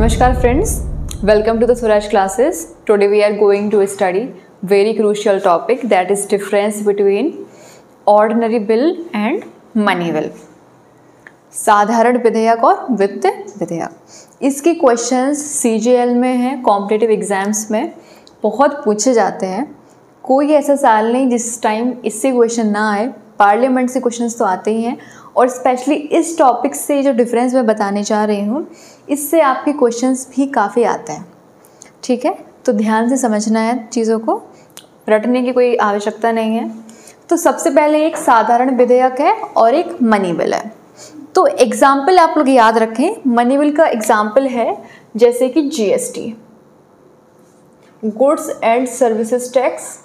Namaskar friends, welcome to the Suraj classes. Today we are going to study very crucial topic, that is difference between ordinary bill and money bill. साधारण विधेयक और वित्त विधेयक। इसके questions CGL में हैं, competitive exams में बहुत पूछे जाते हैं। कोई ऐसा साल नहीं जिस टाइम इससे क्वेश्चन ना आए। पार्लियामेंट से क्वेश्चंस तो आते ही हैं और स्पेशली इस टॉपिक से जो डिफरेंस मैं बताने जा रही हूँ इससे आपके क्वेश्चंस भी काफ़ी आते हैं। ठीक है, तो ध्यान से समझना है चीज़ों को, रटने की कोई आवश्यकता नहीं है। तो सबसे पहले एक साधारण विधेयक है और एक मनी बिल है। तो एग्जाम्पल आप लोग याद रखें, मनी बिल का एग्जाम्पल है जैसे कि GST, goods and services tax,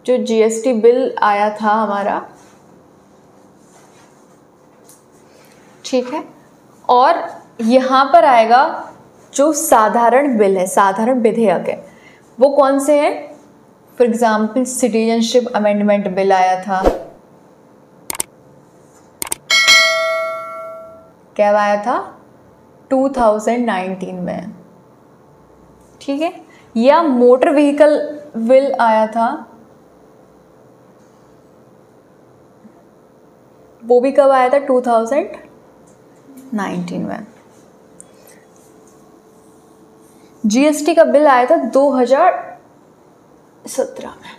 जो GST बिल आया था हमारा, ठीक है। और यहाँ पर आएगा जो साधारण बिल है, साधारण विधेयक है, वो कौन से हैं? For example citizenship amendment bill आया था, क्या आया था? 2019 में, ठीक है। या मोटर व्हीकल बिल आया था, वो भी कब आया था? 2019 में। GST का बिल आया था 2017 में।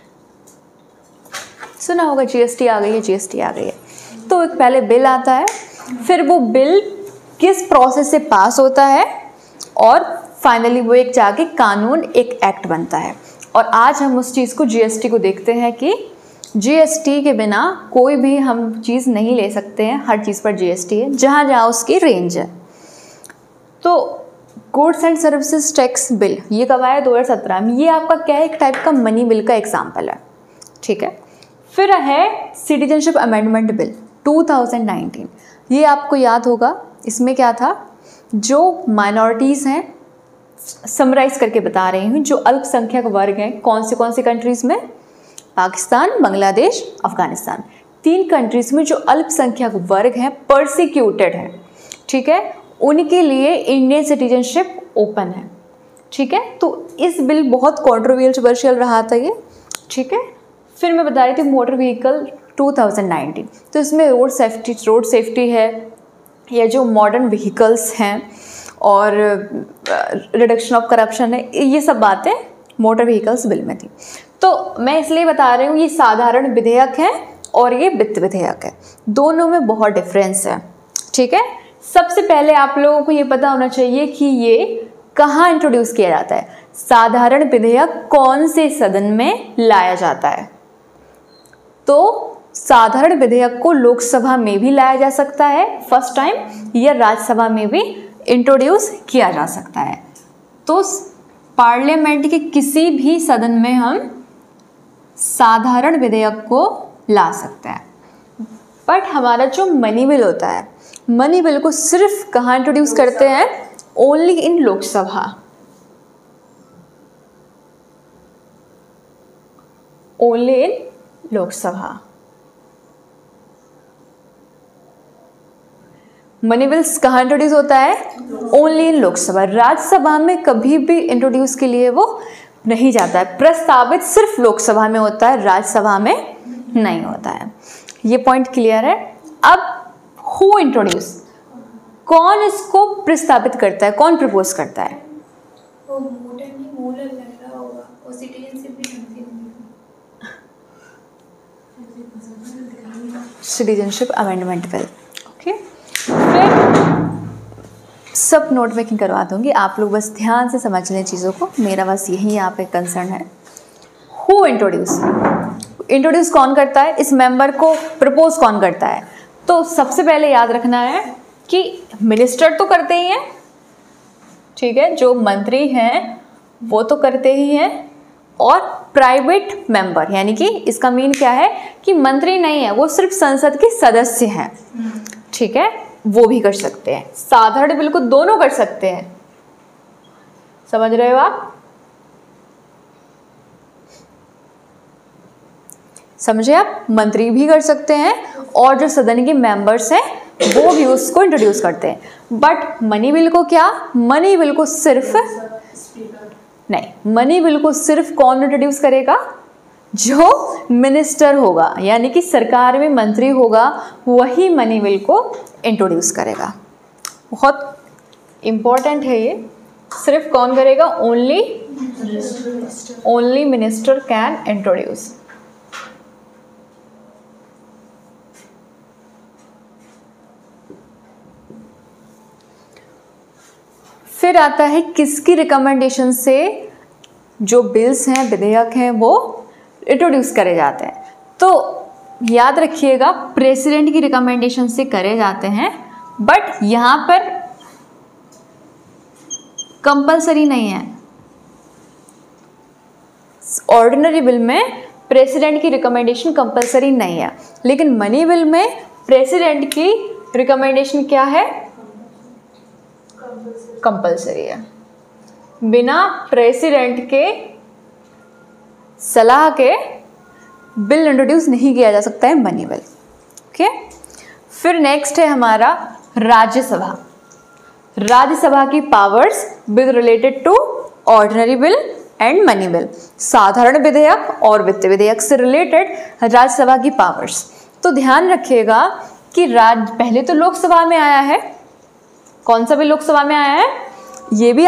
सुना होगा GST आ गई है, GST आ गई है। तो पहले बिल आता है, फिर वो बिल किस प्रोसेस से पास होता है और फाइनली वो एक जाके कानून, एक एक्ट बनता है। और आज हम उस चीज़ को, GST को देखते हैं कि GST के बिना कोई भी हम चीज़ नहीं ले सकते हैं। हर चीज़ पर GST है, जहाँ जहाँ उसकी रेंज है। तो goods and services tax bill ये कब आया? 2017 में। ये आपका क्या है? एक टाइप का मनी बिल का एग्जाम्पल है, ठीक है। फिर है सिटीजनशिप अमेंडमेंट बिल 2019। ये आपको याद होगा, इसमें क्या था? जो माइनॉरिटीज़ हैं, समराइज करके बता रही हूँ, जो अल्पसंख्यक वर्ग हैं, कौन सी कंट्रीज़ में? पाकिस्तान, बांग्लादेश, अफगानिस्तान, 3 कंट्रीज़ में जो अल्पसंख्यक वर्ग हैं, परसिक्यूटेड हैं, ठीक है, उनके लिए इंडियन सिटीजनशिप ओपन है, ठीक है। तो इस बिल बहुत कॉन्ट्रोवर्शियल रहा था ये, ठीक है। फिर मैं बता रही थी मोटर व्हीकल 2019, तो इसमें रोड सेफ्टी है, या जो मॉडर्न व्हीकल्स हैं और रिडक्शन ऑफ करप्शन है, ये सब बातें मोटर व्हीकल्स बिल में थी। तो मैं इसलिए बता रही हूँ ये साधारण विधेयक है और ये वित्त विधेयक है, दोनों में बहुत डिफरेंस है, ठीक है। सबसे पहले आप लोगों को ये पता होना चाहिए कि ये कहाँ इंट्रोड्यूस किया जाता है। साधारण विधेयक कौन से सदन में लाया जाता है? तो साधारण विधेयक को लोकसभा में भी लाया जा सकता है फर्स्ट टाइम, या राज्यसभा में भी इंट्रोड्यूस किया जा सकता है। तो पार्लियामेंट के किसी भी सदन में हम साधारण विधेयक को ला सकते हैं। बट हमारा जो मनी बिल होता है, मनी बिल को सिर्फ कहाँ इंट्रोड्यूस करते हैं? Only in Lok Sabha, only in Lok Sabha. Money bills कहाँ इंट्रोड्यूस होता है? Only in Lok Sabha. राज्यसभा में कभी भी इंट्रोड्यूस के लिए वो नहीं जाता है। प्रस्तावित सिर्फ लोकसभा में होता है, राज्यसभा में नहीं होता है। ये पॉइंट क्लियर है। अब हु इंट्रोड्यूस, कौन इसको प्रस्तावित करता है, कौन प्रपोज करता है? Citizenship amendment bill, okay. फिर सब नोट मेकिंग करवा दूंगी, आप लोग बस ध्यान से समझ लें चीज़ों को, मेरा बस यही यहाँ पे कंसर्न है। हु इंट्रोड्यूस कौन करता है? इस मेंबर को प्रपोज कौन करता है? तो सबसे पहले याद रखना है कि मिनिस्टर तो करते ही हैं, ठीक है, जो मंत्री हैं वो तो करते ही हैं, और प्राइवेट मेंबर, यानी कि इसका मीन क्या है कि मंत्री नहीं है, वो सिर्फ संसद के सदस्य हैं, ठीक है, वो भी कर सकते हैं। साधारण बिल को दोनों कर सकते हैं, समझ रहे हो आप? समझे आप? मंत्री भी कर सकते हैं और जो सदन के मेंबर्स हैं वो भी उसको इंट्रोड्यूस करते हैं। बट मनी बिल को क्या, मनी बिल को सिर्फ नहीं, मनी बिल को सिर्फ कौन इंट्रोड्यूस करेगा, जो मिनिस्टर होगा, यानी कि सरकार में मंत्री होगा, वही मनी बिल को इंट्रोड्यूस करेगा। बहुत इम्पोर्टेंट है ये। सिर्फ कौन करेगा, ओनली मिनिस्टर कैन इंट्रोड्यूस। फिर आता है किसकी रिकमेंडेशन से जो बिल्स हैं, विधेयक हैं, वो इंट्रोड्यूस करे जाते हैं। तो याद रखिएगा प्रेसिडेंट की रिकमेंडेशन से करे जाते हैं, बट यहाँ पर कंपलसरी नहीं है। ऑर्डिनरी बिल में प्रेसिडेंट की रिकमेंडेशन कंपलसरी नहीं है, लेकिन मनी बिल में प्रेसिडेंट की रिकमेंडेशन क्या है, कंपलसरी है। बिना प्रेसिडेंट के सलाह के बिल इंट्रोड्यूस नहीं किया जा सकता है मनी बिल। ओके, फिर नेक्स्ट है हमारा राज्यसभा। राज्यसभा की powers with related to ordinary bill and money bill. साधारण विधेयक और वित्त विधेयक से रिलेटेड राज्यसभा की पावर्स। तो ध्यान रखिएगा कि पहले तो लोकसभा में आया है, कौन सा बिल लोकसभा में आया है, ये भी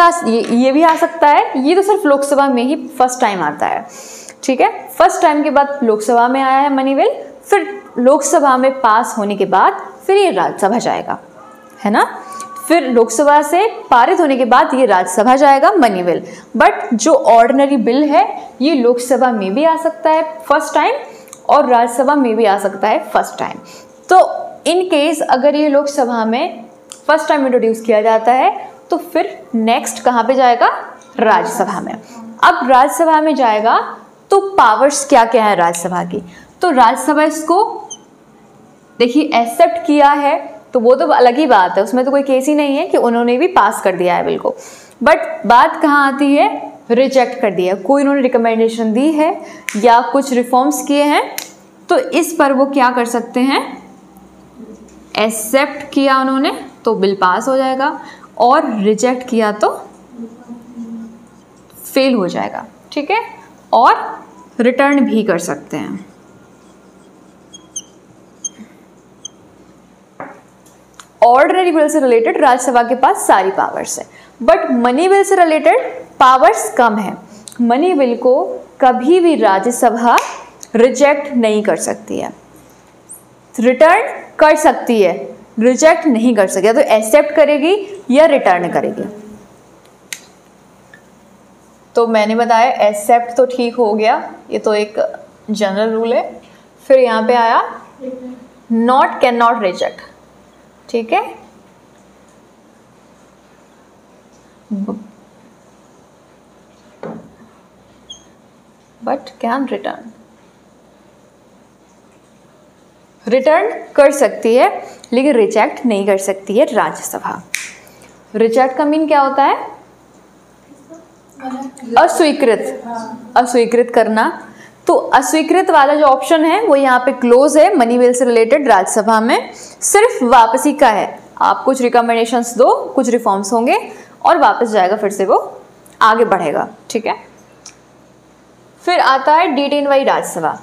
आ सकता है। ये तो सिर्फ लोकसभा में ही फर्स्ट टाइम आता है, ठीक है। फर्स्ट टाइम के बाद लोकसभा में आया है मनी बिल, फिर लोकसभा में पास होने के बाद फिर ये राज्यसभा जाएगा, है ना। फिर लोकसभा से पारित होने के बाद ये राज्यसभा जाएगा मनी बिल। बट जो ऑर्डिनरी बिल है ये लोकसभा में भी आ सकता है फर्स्ट टाइम और राज्यसभा में भी आ सकता है फर्स्ट टाइम। तो इन केस अगर ये लोकसभा में फर्स्ट टाइम इंट्रोड्यूस किया जाता है तो फिर नेक्स्ट कहाँ पे जाएगा, राज्यसभा में। अब राज्यसभा में जाएगा तो पावर्स क्या क्या है राज्यसभा की। तो राज्यसभा इसको देखिए एक्सेप्ट किया है तो वो तो अलग ही बात है, उसमें तो कोई केस ही नहीं है कि उन्होंने भी पास कर दिया है बिल को। बट बात कहाँ आती है, रिजेक्ट कर दिया, कोई उन्होंने रिकमेंडेशन दी है या कुछ रिफॉर्म्स किए हैं तो इस पर वो क्या कर सकते हैं, एक्सेप्ट किया उन्होंने तो बिल पास हो जाएगा और रिजेक्ट किया तो फेल हो जाएगा, ठीक है। और रिटर्न भी कर सकते हैं। ऑर्डिनरी बिल से रिलेटेड राज्यसभा के पास सारी पावर्स है, बट मनी बिल से रिलेटेड पावर्स कम है। मनी बिल को कभी भी राज्यसभा रिजेक्ट नहीं कर सकती है, रिटर्न कर सकती है, रिजेक्ट नहीं कर सकती है। तो एक्सेप्ट करेगी या रिटर्न करेगी। तो मैंने बताया एक्सेप्ट तो ठीक हो गया, ये तो एक जनरल रूल है। फिर यहाँ पे आया नॉट, कैन नॉट रिजेक्ट, ठीक है। बट कैन रिटर्न, रिटर्न कर सकती है लेकिन रिजेक्ट नहीं कर सकती है राज्यसभा। रिजेक्ट का मीन क्या होता है, अस्वीकृत करना। तो अस्वीकृत वाला जो ऑप्शन है वो यहाँ पे क्लोज है मनी बिल से रिलेटेड राज्यसभा में, सिर्फ वापसी का है। आप कुछ रिकमेंडेशंस दो, कुछ रिफॉर्म्स होंगे और वापस जाएगा, फिर से वो आगे बढ़ेगा, ठीक है। फिर आता है डिटेन बाई राज्यसभा।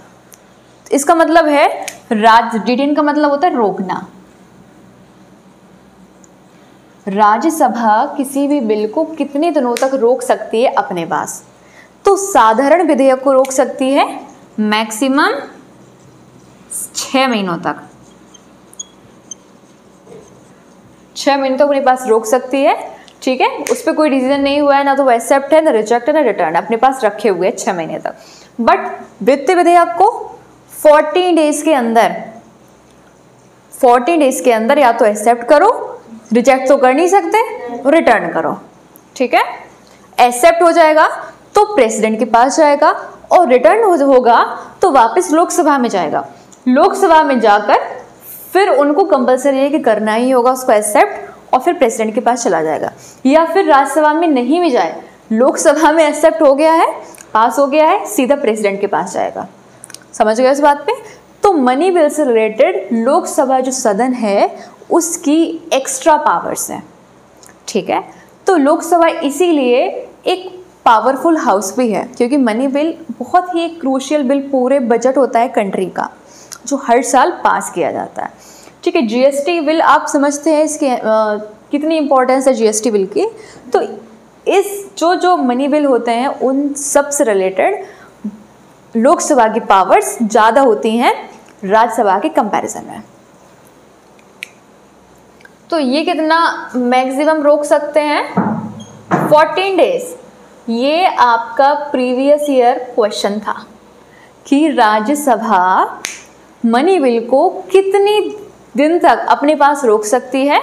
इसका मतलब है डिटेन का मतलब होता है रोकना। राज्यसभा किसी भी बिल को कितने दिनों तक रोक सकती है अपने पास। तो साधारण विधेयक को रोक सकती है मैक्सिमम 6 महीनों तक, 6 महीने तक अपने पास रोक सकती है, ठीक है। उस पर कोई डिसीजन नहीं हुआ है, ना तो वो एक्सेप्ट है, ना रिजेक्ट है, ना रिटर्न, अपने पास रखे हुए हैं 6 महीने तक। बट वित्त विधेयक को 14 डेज के अंदर या तो एक्सेप्ट करो, रिजेक्ट तो कर नहीं सकते, रिटर्न करो, ठीक है। एक्सेप्ट हो जाएगा तो प्रेसिडेंट के पास जाएगा और रिटर्न होगा तो वापस लोकसभा में जाएगा। लोकसभा में जाकर फिर उनको कंपलसरी है कि करना ही होगा उसको एक्सेप्ट, और फिर प्रेसिडेंट के पास चला जाएगा। या फिर राज्यसभा में नहीं भी जाए, लोकसभा में एक्सेप्ट हो गया है, पास हो गया है, सीधा प्रेसिडेंट के पास जाएगा। समझ गए इस बात पे। तो मनी बिल से रिलेटेड लोकसभा जो सदन है उसकी एक्स्ट्रा पावर्स हैं, ठीक है। तो लोकसभा इसीलिए एक पावरफुल हाउस भी है, क्योंकि मनी बिल बहुत ही एक क्रूशियल बिल पूरे बजट होता है कंट्री का, जो हर साल पास किया जाता है, ठीक है। जीएसटी बिल आप समझते हैं इसकी कितनी इंपॉर्टेंस है जीएसटी बिल की। तो इस जो मनी बिल होते हैं उन सब से रिलेटेड लोकसभा की पावर्स ज़्यादा होती हैं राज्यसभा के कंपैरिजन में। तो ये कितना मैक्सिमम रोक सकते हैं? 14 डेज। ये आपका प्रीवियस ईयर क्वेश्चन था कि राज्यसभा मनी बिल को कितनी दिन तक अपने पास रोक सकती है?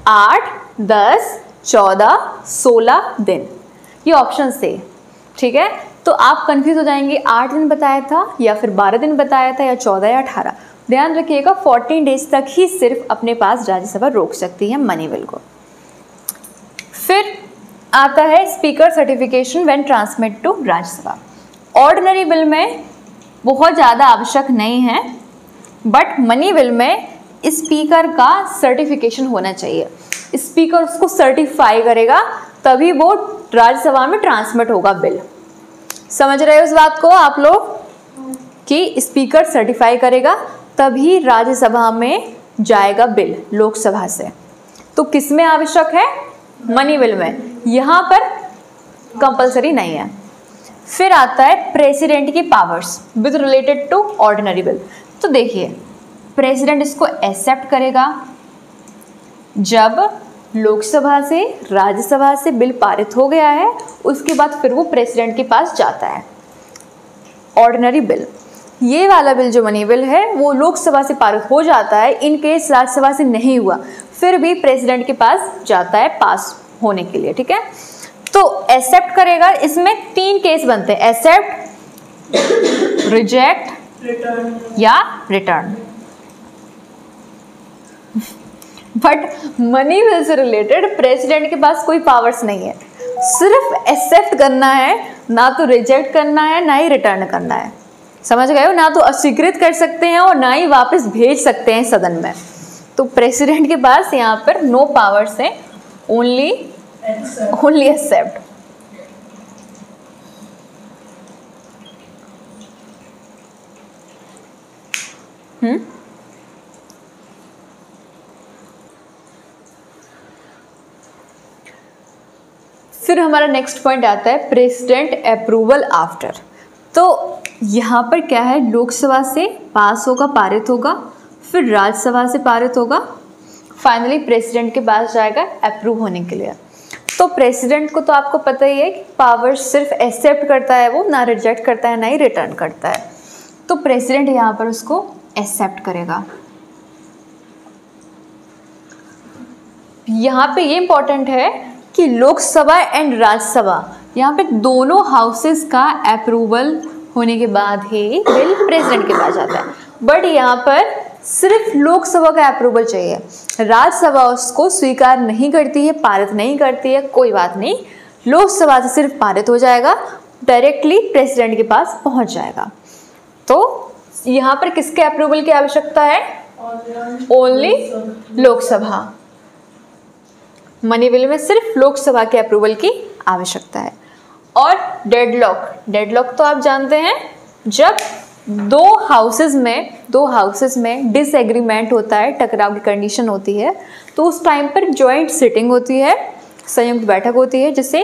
8, 10, 14, 16 दिन, ये ऑप्शन थे, ठीक है। तो आप कंफ्यूज हो जाएंगे, 8 दिन बताया था या फिर 12 दिन बताया था या 14 या 18। ध्यान रखिएगा 14 डेज तक ही सिर्फ अपने पास राज्यसभा रोक सकती है मनी बिल को। फिर आता है speaker certification when transmit to Rajya Sabha. Ordinary bill में बहुत ज़्यादा आवश्यक नहीं है, बट मनी बिल में स्पीकर का सर्टिफिकेशन होना चाहिए। स्पीकर उसको सर्टिफाई करेगा तभी वो राज्यसभा में ट्रांसमिट होगा बिल। समझ रहे हो इस बात को आप लोग कि स्पीकर सर्टिफाई करेगा तभी राज्यसभा में जाएगा बिल लोकसभा से। तो किस में आवश्यक है? मनी बिल में। यहाँ पर कंपलसरी नहीं है। फिर आता है प्रेसिडेंट की powers with related to ordinary bill. तो देखिए प्रेसिडेंट इसको एक्सेप्ट करेगा जब लोकसभा से राज्यसभा से बिल पारित हो गया है, उसके बाद फिर वो प्रेसिडेंट के पास जाता है। ऑर्डिनरी बिल, ये वाला बिल जो मनी बिल है वो लोकसभा से पारित हो जाता है, इन केस राज्यसभा से नहीं हुआ फिर भी प्रेसिडेंट के पास जाता है पास होने के लिए, ठीक है। तो एक्सेप्ट करेगा, इसमें 3 केस बनते हैं, एक्सेप्ट, रिजेक्ट या रिटर्न। बट मनी बिल से रिलेटेड प्रेसिडेंट के पास कोई पावर्स नहीं है, सिर्फ एक्सेप्ट करना है, ना तो रिजेक्ट करना है ना ही रिटर्न करना है। समझ गए हो? ना तो अस्वीकृत कर सकते हैं और ना ही वापस भेज सकते हैं सदन में। तो प्रेसिडेंट के पास यहाँ पर नो पावर्स है, ओनली एक्सेप्ट। फिर हमारा नेक्स्ट पॉइंट आता है प्रेसिडेंट अप्रूवल आफ्टर। तो यहाँ पर क्या है, लोकसभा से पास होगा, पारित होगा, फिर राज्यसभा से पारित होगा, फाइनली प्रेसिडेंट के पास जाएगा अप्रूव होने के लिए। तो प्रेसिडेंट को तो आपको पता ही है कि पावर सिर्फ एक्सेप्ट करता है, वो ना रिजेक्ट करता है ना ही रिटर्न करता है। तो प्रेसिडेंट यहाँ पर उसको एक्सेप्ट करेगा। यहाँ पे ये इंपॉर्टेंट है कि लोकसभा एंड राज्यसभा, यहाँ पे दोनों हाउसेस का अप्रूवल होने के बाद ही बिल प्रेसिडेंट के पास जाता है। बट यहाँ पर सिर्फ लोकसभा का अप्रूवल चाहिए, राज्यसभा उसको स्वीकार नहीं करती है, पारित नहीं करती है, कोई बात नहीं, लोकसभा से सिर्फ पारित हो जाएगा, डायरेक्टली प्रेसिडेंट के पास पहुँच जाएगा। तो यहाँ पर किसके अप्रूवल की आवश्यकता है? ओनली लोकसभा। मनी बिल में सिर्फ लोकसभा के अप्रूवल की आवश्यकता है। और डेडलॉक तो आप जानते हैं, जब दो हाउसेस में डिसएग्रीमेंट होता है, टकराव की कंडीशन होती है, तो उस टाइम पर जॉइंट सिटिंग होती है, संयुक्त बैठक होती है, जिसे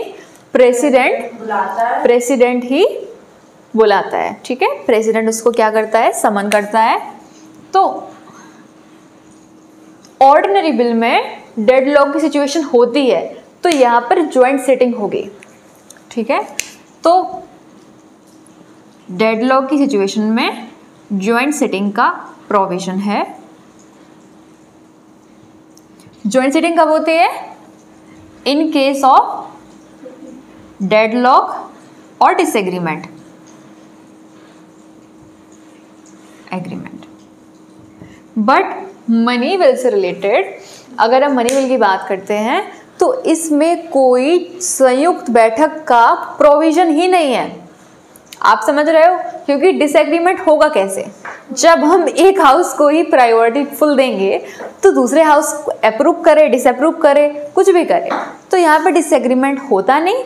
प्रेसिडेंट ही बुलाता है, ठीक है। प्रेसिडेंट उसको क्या करता है? समन करता है। तो ऑर्डिनरी बिल में डेडलॉक की सिचुएशन होती है तो यहाँ पर जॉइंट सिटिंग होगी, ठीक है। तो डेडलॉक की सिचुएशन में जॉइंट सिटिंग का प्रोविजन है। जॉइंट सिटिंग कब होती है? इन केस ऑफ डेडलॉक और disagreement agreement. But money bill से रिलेटेड अगर हम मनी बिल की बात करते हैं तो इसमें कोई संयुक्त बैठक का प्रोविजन ही नहीं है। आप समझ रहे हो? क्योंकि डिसएग्रीमेंट होगा कैसे? जब हम एक हाउस को ही प्रायोरिटी फुल देंगे तो दूसरे हाउस को अप्रूव करे, डिसअप्रूव करे, कुछ भी करे, तो यहाँ पे डिसएग्रीमेंट होता नहीं,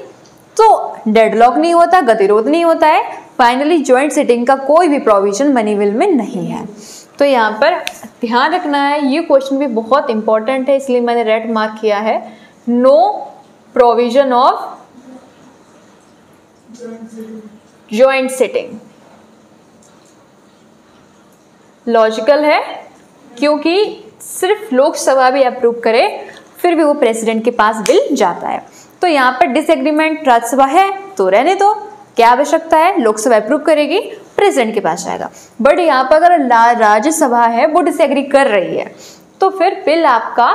तो डेडलॉक नहीं होता, गतिरोध नहीं होता है, फाइनली जॉइंट सिटिंग का कोई भी प्रोविजन मनी विल में नहीं है। तो यहाँ पर ध्यान रखना है, ये क्वेश्चन भी बहुत इंपॉर्टेंट है, इसलिए मैंने रेड मार्क किया है, no provision of joint sitting. Logical है, क्योंकि सिर्फ लोकसभा भी अप्रूव करे फिर भी वो प्रेसिडेंट के पास बिल जाता है। तो यहाँ पर डिसएग्रीमेंट राज्यसभा है तो रहने दो, क्या आवश्यकता है, लोकसभा अप्रूव करेगी, प्रेसिडेंट के पास जाएगा। बट यहाँ पर अगर राज्यसभा है वो डिसएग्री कर रही है तो फिर बिल आपका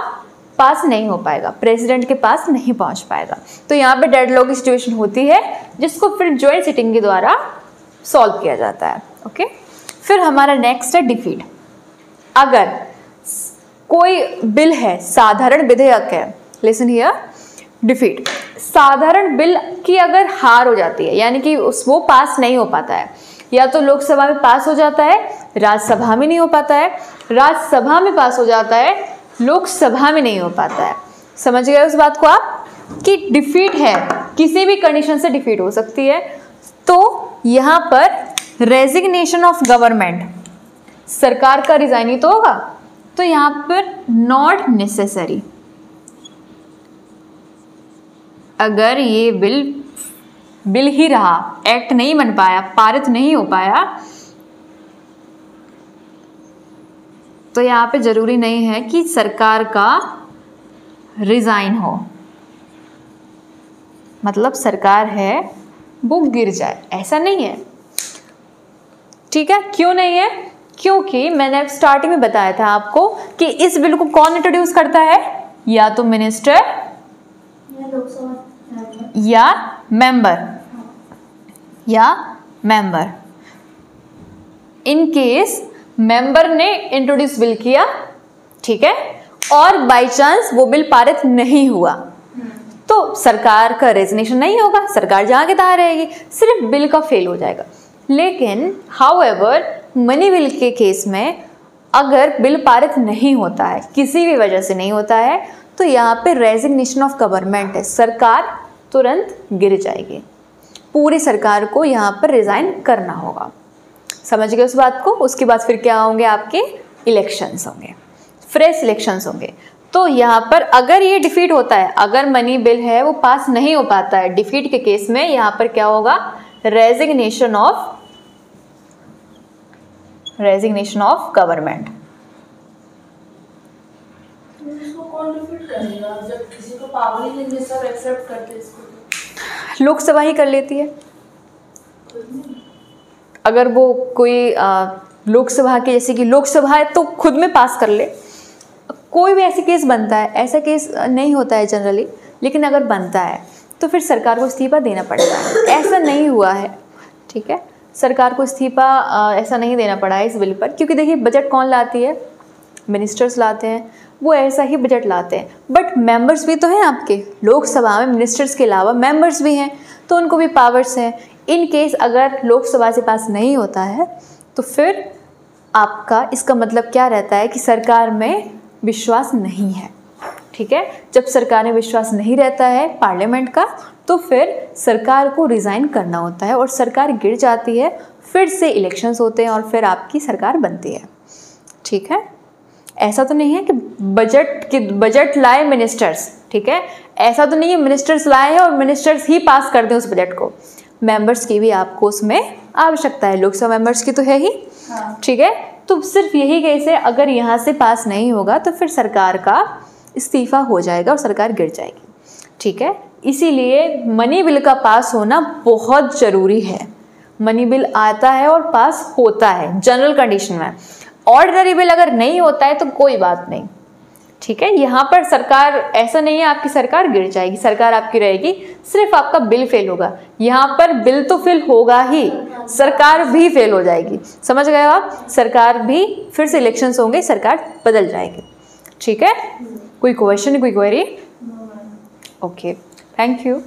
पास नहीं हो पाएगा, प्रेसिडेंट के पास नहीं पहुँच पाएगा। तो यहाँ पे डेडलॉक की सिचुएशन होती है जिसको फिर जॉइंट सिटिंग के द्वारा सॉल्व किया जाता है। ओके, फिर हमारा नेक्स्ट है डिफीट। अगर कोई बिल है, साधारण विधेयक है, लिसन हियर, डिफीट, साधारण बिल की अगर हार हो जाती है, यानी कि वो पास नहीं हो पाता है, या तो लोकसभा में पास हो जाता है, राज्यसभा में नहीं हो पाता है, राज्यसभा में पास हो जाता है, लोकसभा में नहीं हो पाता है। समझ गए उस बात को आप, कि डिफीट है, किसी भी कंडीशन से डिफीट हो सकती है। तो यहाँ पर रेजिग्नेशन ऑफ गवर्नमेंट, सरकार का रिजाइन ही तो होगा, तो यहाँ पर नॉट नेसेसरी। अगर ये बिल ही रहा, एक्ट नहीं बन पाया, पारित नहीं हो पाया, तो यहाँ पे जरूरी नहीं है कि सरकार का रिजाइन हो, मतलब सरकार है वो गिर जाए, ऐसा नहीं है। ठीक है, क्यों नहीं है? क्योंकि मैंने स्टार्टिंग में बताया था आपको कि इस बिल को कौन इंट्रोड्यूस करता है, या तो मिनिस्टर या मेंबर। इन केस मेंबर ने इंट्रोड्यूस बिल किया, ठीक है, और बाय चांस वो बिल पारित नहीं हुआ, तो सरकार का रेजिग्नेशन नहीं होगा, सरकार जहाँ के तहाँ रहेगी, सिर्फ बिल का फेल हो जाएगा। लेकिन हाउएवर मनी बिल के केस में अगर बिल पारित नहीं होता है, किसी भी वजह से नहीं होता है, तो यहाँ पे रेजिग्नेशन ऑफ गवर्नमेंट है, सरकार तुरंत गिर जाएगी, पूरी सरकार को यहाँ पर रिजाइन करना होगा। समझ गए उस बात को? उसके बाद फिर क्या होंगे, आपके इलेक्शंस होंगे, फ्रेश इलेक्शंस होंगे। तो यहाँ पर अगर ये डिफीट होता है, अगर मनी बिल है वो पास नहीं हो पाता है, डिफीट के केस में यहाँ पर क्या होगा, रेजिग्नेशन ऑफ गवर्नमेंट। जब किसी को पावर ही नहीं सब एक्सेप्ट करते इसको, लोकसभा ही कर लेती है। अगर वो कोई लोकसभा की, जैसे कि लोकसभा है तो खुद में पास कर ले, कोई भी ऐसे केस बनता है, ऐसा केस नहीं होता है जनरली, लेकिन अगर बनता है तो फिर सरकार को इस्तीफा देना पड़ता है। ऐसा नहीं हुआ है, ठीक है, सरकार को इस्तीफा ऐसा नहीं देना पड़ा है इस बिल पर, क्योंकि देखिए बजट कौन लाती है, मिनिस्टर्स लाते हैं, वो ऐसा ही बजट लाते हैं। बट मेंबर्स भी तो हैं आपके, लोकसभा में मिनिस्टर्स के अलावा मेंबर्स भी हैं, तो उनको भी पावर्स हैं। इन केस अगर लोकसभा से पास नहीं होता है तो फिर आपका इसका मतलब क्या रहता है कि सरकार में विश्वास नहीं है, ठीक है। जब सरकार में विश्वास नहीं रहता है पार्लियामेंट का, तो फिर सरकार को रिज़ाइन करना होता है और सरकार गिर जाती है, फिर से इलेक्शंस होते हैं और फिर आपकी सरकार बनती है, ठीक है। ऐसा तो नहीं है कि बजट लाए मिनिस्टर्स, ठीक है, ऐसा तो नहीं है मिनिस्टर्स लाए हैं और मिनिस्टर्स ही पास कर दें उस बजट को। मेंबर्स की भी आपको उसमें आवश्यकता है, लोकसभा मेंबर्स की तो है ही, ठीक है। तो सिर्फ यही केस है, अगर यहाँ से पास नहीं होगा तो फिर सरकार का इस्तीफा हो जाएगा और सरकार गिर जाएगी, ठीक है। इसीलिए मनी बिल का पास होना बहुत ज़रूरी है। मनी बिल आता है और पास होता है जनरल कंडीशन में। ऑर्डिनरी बिल अगर नहीं होता है तो कोई बात नहीं, ठीक है। यहाँ पर सरकार ऐसा नहीं है आपकी सरकार गिर जाएगी, सरकार आपकी रहेगी, सिर्फ आपका बिल फेल होगा। यहाँ पर बिल तो फेल होगा ही, सरकार भी फेल हो जाएगी, समझ गए आप। सरकार भी फिर से इलेक्शंस होंगे, सरकार बदल जाएगी, ठीक है। कोई क्वेश्चन, कोई क्वेरी? Okay, thank you.